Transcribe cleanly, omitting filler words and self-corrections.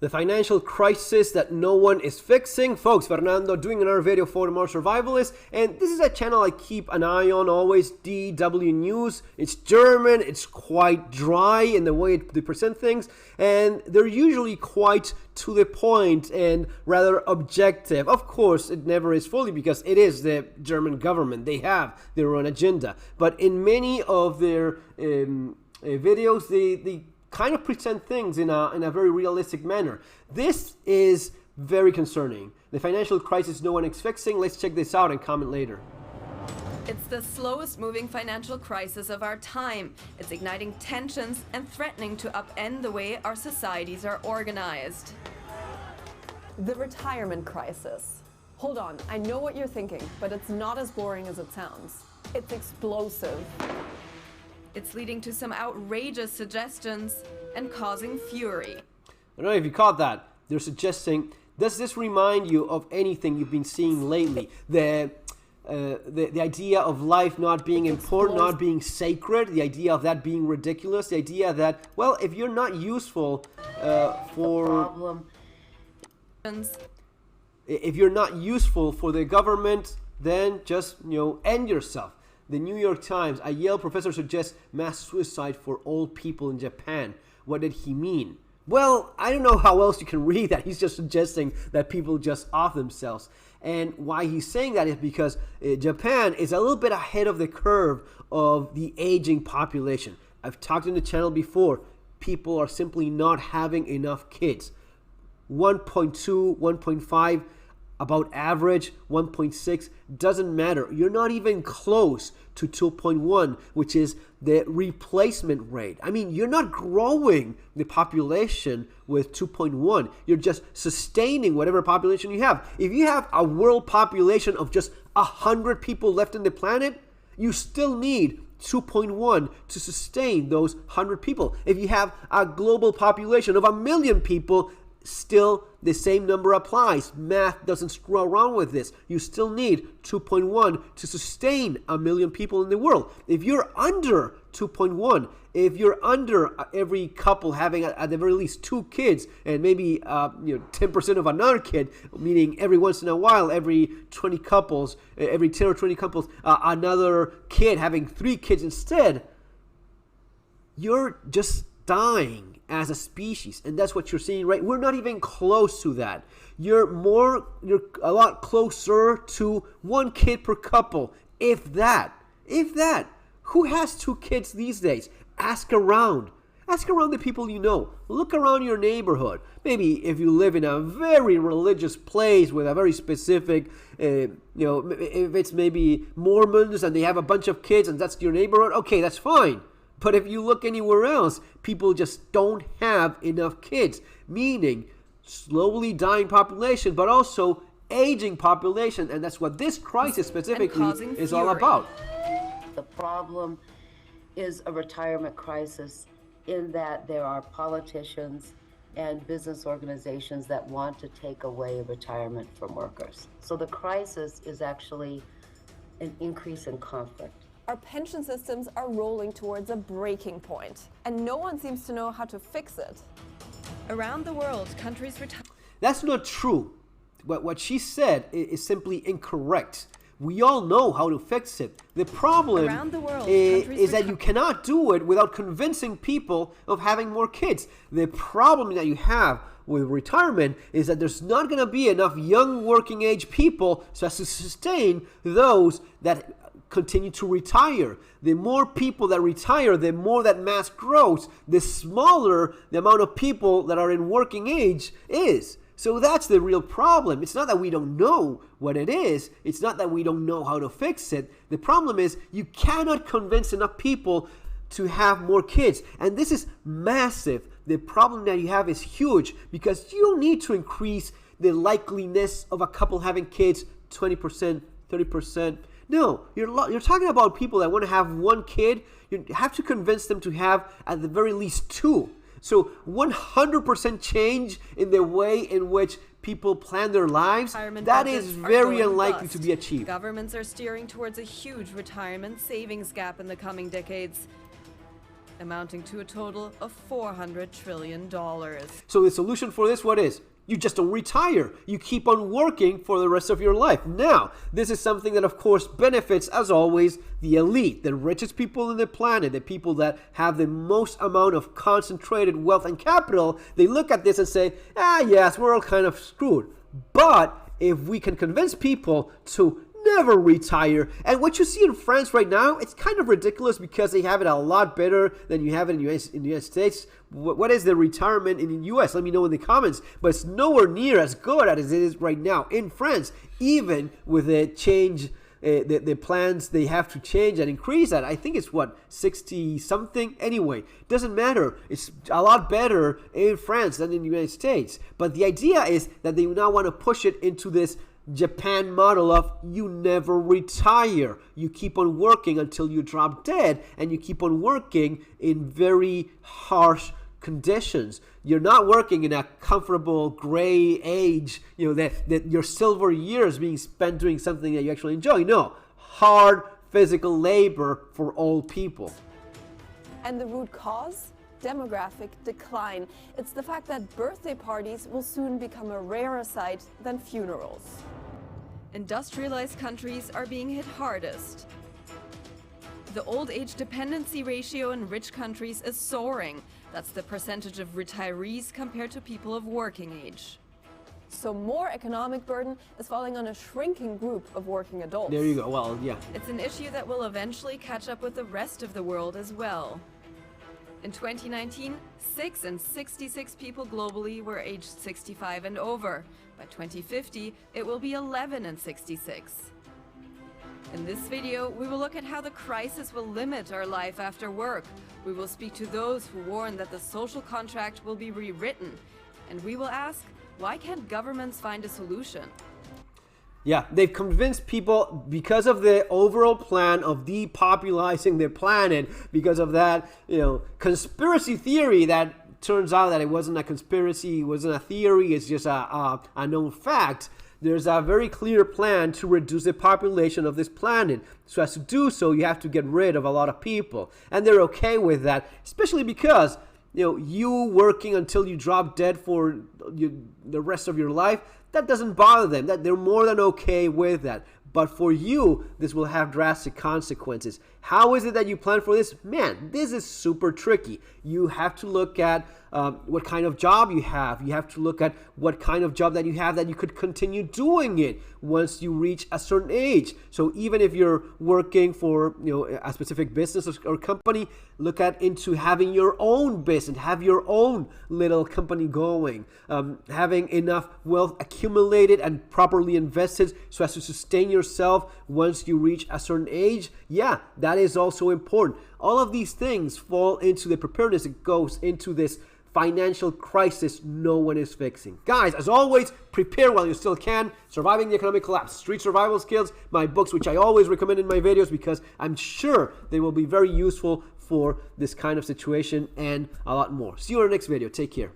The financial crisis that no one is fixing. Folks, Fernando doing another video for the More Survivalists, and this is a channel I keep an eye on always, DW News. It's German, it's quite dry in the way they present things, and they're usually quite to the point and rather objective. Of course, it never is fully because it is the German government. They have their own agenda, but in many of their videos, they kind of present things in a very realistic manner. This is very concerning. The financial crisis no one is fixing. Let's check this out and comment later. It's the slowest moving financial crisis of our time. It's igniting tensions and threatening to upend the way our societies are organized. The retirement crisis. Hold on, I know what you're thinking, but it's not as boring as it sounds. It's explosive. It's leading to some outrageous suggestions and causing fury. I don't know if you caught that. They're suggesting, does this remind you of anything you've been seeing lately? The idea of life not being important, not being sacred, the idea of that being ridiculous, the idea that, well, if you're not useful if you're not useful for the government, then just, end yourself. The New York Times, a Yale professor suggests mass suicide for old people in Japan. What did he mean? Well, I don't know how else you can read that. He's just suggesting that people just off themselves. And why he's saying that is because Japan is a little bit ahead of the curve of the aging population. I've talked in the channel before. People are simply not having enough kids. 1.2, 1.5, about average, 1.6, doesn't matter. You're not even close to 2.1, which is the replacement rate. I mean, you're not growing the population with 2.1. You're just sustaining whatever population you have. If you have a world population of just 100 people left on the planet, you still need 2.1 to sustain those 100 people. If you have a global population of 1 million people, still the same number applies. Math doesn't screw around with this. You still need 2.1 to sustain 1 million people in the world. If you're under 2.1, if you're under every couple having at the very least 2 kids and maybe 10% of another kid, meaning every once in a while, every 20 couples, every 10 or 20 couples, another kid having 3 kids instead, you're just dying as a species, and that's what you're seeing, right? We're not even close to that. You're a lot closer to 1 kid per couple, if that. Who has 2 kids these days? Ask around the people you know. Look around your neighborhood. Maybe if you live in a very religious place with a very specific, if it's maybe Mormons and they have a bunch of kids and that's your neighborhood, okay, that's fine. But if you look anywhere else, people just don't have enough kids, meaning slowly dying population, but also aging population. And that's what this crisis specifically is all about. The problem is a retirement crisis in that there are politicians and business organizations that want to take away retirement from workers. So the crisis is actually an increase in conflict. Our pension systems are rolling towards a breaking point, and no one seems to know how to fix it. Around the world, countries retire. That's not true. What she said is simply incorrect. We all know how to fix it. The problem is that you cannot do it without convincing people of having more kids. The problem that you have with retirement is that there's not going to be enough young working age people so as to sustain those that continue to retire. The more people that retire, the more that mass grows, the smaller the amount of people that are in working age is. So that's the real problem. It's not that we don't know what it is. It's not that we don't know how to fix it. The problem is you cannot convince enough people to have more kids. And this is massive. The problem that you have is huge because you don't need to increase the likeliness of a couple having kids 20%, 30%. No, you're talking about people that want to have 1 kid. You have to convince them to have at the very least 2. So 100% change in the way in which people plan their lives, that is very unlikely to be achieved. Governments are steering towards a huge retirement savings gap in the coming decades. amounting to a total of $400 trillion. So the solution for this, what is? You just don't retire. You keep on working for the rest of your life. Now, this is something that, of course, benefits, as always, the elite, the richest people on the planet, the people that have the most amount of concentrated wealth and capital. They look at this and say, yes, we're all kind of screwed. But if we can convince people to never retire. And what you see in France right now, it's kind of ridiculous because they have it a lot better than you have it in the United States. What is the retirement in the US? Let me know in the comments. But it's nowhere near as good as it is right now in France, even with the change, the plans they have to change and increase that. I think it's 60 something. Anyway, doesn't matter. It's a lot better in France than in the United States. But the idea is that they now want to push it into this Japan model of you never retire. You keep on working until you drop dead, and you keep on working in very harsh conditions. You're not working in a comfortable gray age, that your silver years being spent doing something that you actually enjoy. No, hard physical labor for old people. And the root cause? Demographic decline. It's the fact that birthday parties will soon become a rarer sight than funerals. Industrialized countries are being hit hardest. The old age dependency ratio in rich countries is soaring. That's the percentage of retirees compared to people of working age. So more economic burden is falling on a shrinking group of working adults. There you go. Well, yeah. It's an issue that will eventually catch up with the rest of the world as well. In 2019, 6 in 66 people globally were aged 65 and over. By 2050, it will be 11 in 66. In this video, we will look at how the crisis will limit our life after work. We will speak to those who warn that the social contract will be rewritten. And we will ask, why can't governments find a solution? Yeah, they've convinced people because of the overall plan of depopulizing the planet, because of that, conspiracy theory that turns out that it wasn't a conspiracy, it wasn't a theory, it's just a known fact. There's a very clear plan to reduce the population of this planet. So as to do so, you have to get rid of a lot of people. And they're okay with that, especially because you working until you drop dead for the rest of your life, that doesn't bother them. That they're more than okay with that. But for you, this will have drastic consequences. How is it that you plan for this? Man, this is super tricky. You have to look at what kind of job you have. You have to look at what kind of job that you have that you could continue doing it once you reach a certain age. So even if you're working for a specific business or company, look into having your own business, have your own little company going, having enough wealth accumulated and properly invested so as to sustain yourself once you reach a certain age. Yeah, that is also important. All of these things fall into the preparedness that goes into this financial crisis no one is fixing. Guys, as always, prepare while you still can. Surviving the Economic Collapse, Street Survival Skills, my books, which I always recommend in my videos because I'm sure they will be very useful for this kind of situation and a lot more. See you in the next video. Take care.